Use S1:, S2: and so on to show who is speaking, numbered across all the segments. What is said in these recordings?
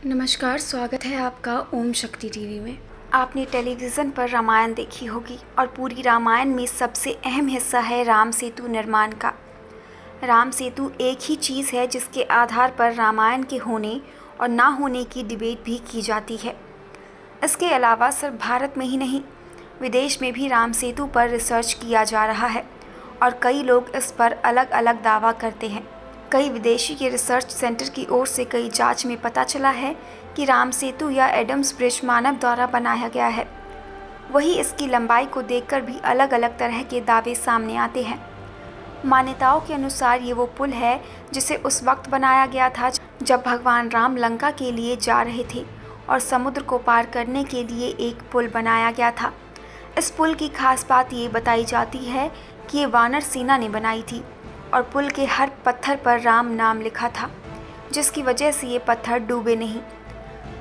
S1: नमस्कार, स्वागत है आपका ओम शक्ति टीवी में। आपने टेलीविज़न पर रामायण देखी होगी और पूरी रामायण में सबसे अहम हिस्सा है राम सेतु निर्माण का। राम सेतु एक ही चीज़ है जिसके आधार पर रामायण के होने और ना होने की डिबेट भी की जाती है। इसके अलावा सिर्फ भारत में ही नहीं, विदेश में भी राम सेतु पर रिसर्च किया जा रहा है और कई लोग इस पर अलग अलग दावा करते हैं। कई विदेशी के रिसर्च सेंटर की ओर से कई जांच में पता चला है कि राम सेतु या एडम्स ब्रिज मानव द्वारा बनाया गया है। वहीं इसकी लंबाई को देखकर भी अलग अलग तरह के दावे सामने आते हैं। मान्यताओं के अनुसार ये वो पुल है जिसे उस वक्त बनाया गया था जब भगवान राम लंका के लिए जा रहे थे और समुद्र को पार करने के लिए एक पुल बनाया गया था। इस पुल की खास बात ये बताई जाती है कि ये वानर सेना ने बनाई थी और पुल के हर पत्थर पर राम नाम लिखा था, जिसकी वजह से ये पत्थर डूबे नहीं।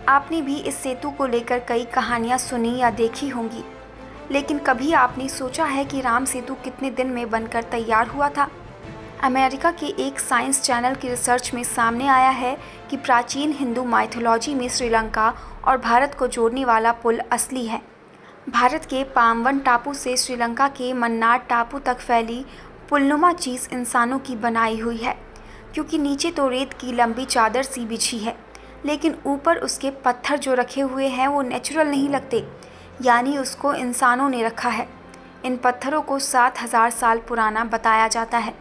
S1: आपने भी इस सेतु को लेकर कई कहानियाँ सुनी या देखी होंगी, लेकिन कभी आपने सोचा है कि राम सेतु कितने दिन में बनकर तैयार हुआ था? अमेरिका के एक साइंस चैनल की रिसर्च में सामने आया है कि प्राचीन हिंदू माइथोलॉजी में श्रीलंका और भारत को जोड़ने वाला पुल असली है। भारत के पामवन टापू से श्रीलंका के मन्नार टापू तक फैली पुलनुमा चीज़ इंसानों की बनाई हुई है, क्योंकि नीचे तो रेत की लंबी चादर सी बिछी है, लेकिन ऊपर उसके पत्थर जो रखे हुए हैं वो नेचुरल नहीं लगते, यानी उसको इंसानों ने रखा है। इन पत्थरों को 7000 साल पुराना बताया जाता है।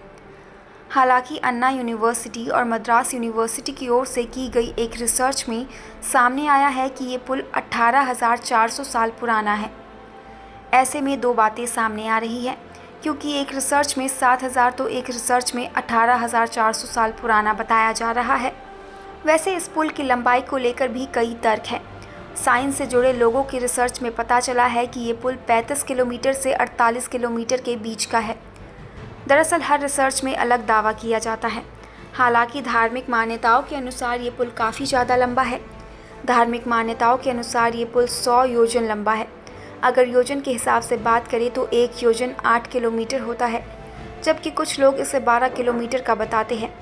S1: हालांकि अन्ना यूनिवर्सिटी और मद्रास यूनिवर्सिटी की ओर से की गई एक रिसर्च में सामने आया है कि ये पुल 18400 साल पुराना है। ऐसे में दो बातें सामने आ रही हैं, क्योंकि एक रिसर्च में 7000 तो एक रिसर्च में 18400 साल पुराना बताया जा रहा है। वैसे इस पुल की लंबाई को लेकर भी कई तर्क हैं। साइंस से जुड़े लोगों की रिसर्च में पता चला है कि ये पुल 35 किलोमीटर से 48 किलोमीटर के बीच का है। दरअसल हर रिसर्च में अलग दावा किया जाता है। हालांकि धार्मिक मान्यताओं के अनुसार ये पुल काफ़ी ज़्यादा लंबा है। धार्मिक मान्यताओं के अनुसार ये पुल 100 योजन लंबा है। अगर योजन के हिसाब से बात करें तो एक योजन 8 किलोमीटर होता है, जबकि कुछ लोग इसे 12 किलोमीटर का बताते हैं।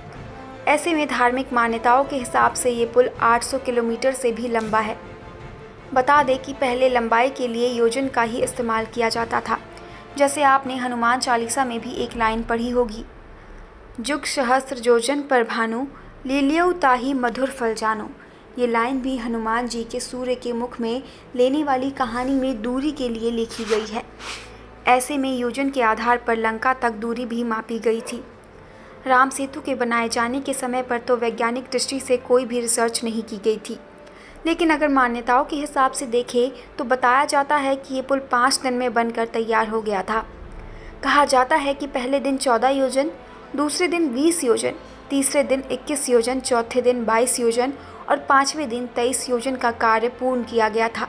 S1: ऐसे में धार्मिक मान्यताओं के हिसाब से ये पुल 800 किलोमीटर से भी लंबा है। बता दें कि पहले लंबाई के लिए योजन का ही इस्तेमाल किया जाता था। जैसे आपने हनुमान चालीसा में भी एक लाइन पढ़ी होगी, जुग सहस्त्र योजन पर भानु, लील्यौ ताहि मधुर फल जानो। ये लाइन भी हनुमान जी के सूर्य के मुख में लेने वाली कहानी में दूरी के लिए लिखी गई है। ऐसे में योजन के आधार पर लंका तक दूरी भी मापी गई थी। राम सेतु के बनाए जाने के समय पर तो वैज्ञानिक दृष्टि से कोई भी रिसर्च नहीं की गई थी, लेकिन अगर मान्यताओं के हिसाब से देखें तो बताया जाता है कि ये पुल 5 दिन में बनकर तैयार हो गया था। कहा जाता है कि पहले दिन 14 योजन, दूसरे दिन 20 योजन, तीसरे दिन 21 योजन, चौथे दिन 22 योजन और 5वें दिन 23 योजन का कार्य पूर्ण किया गया था।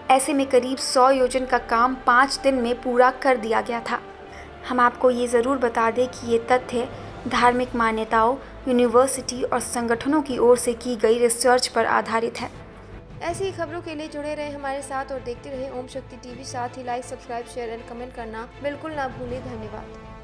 S1: ऐसे में करीब 100 योजन का काम 5 दिन में पूरा कर दिया गया था। हम आपको ये ज़रूर बता दें कि ये तथ्य धार्मिक मान्यताओं, यूनिवर्सिटी और संगठनों की ओर से की गई रिसर्च पर आधारित है।
S2: ऐसी ही खबरों के लिए जुड़े रहें हमारे साथ और देखते रहें ओम शक्ति टीवी। साथ ही like, subscribe, share and comment करना बिल्कुल ना भूलें। धन्यवाद।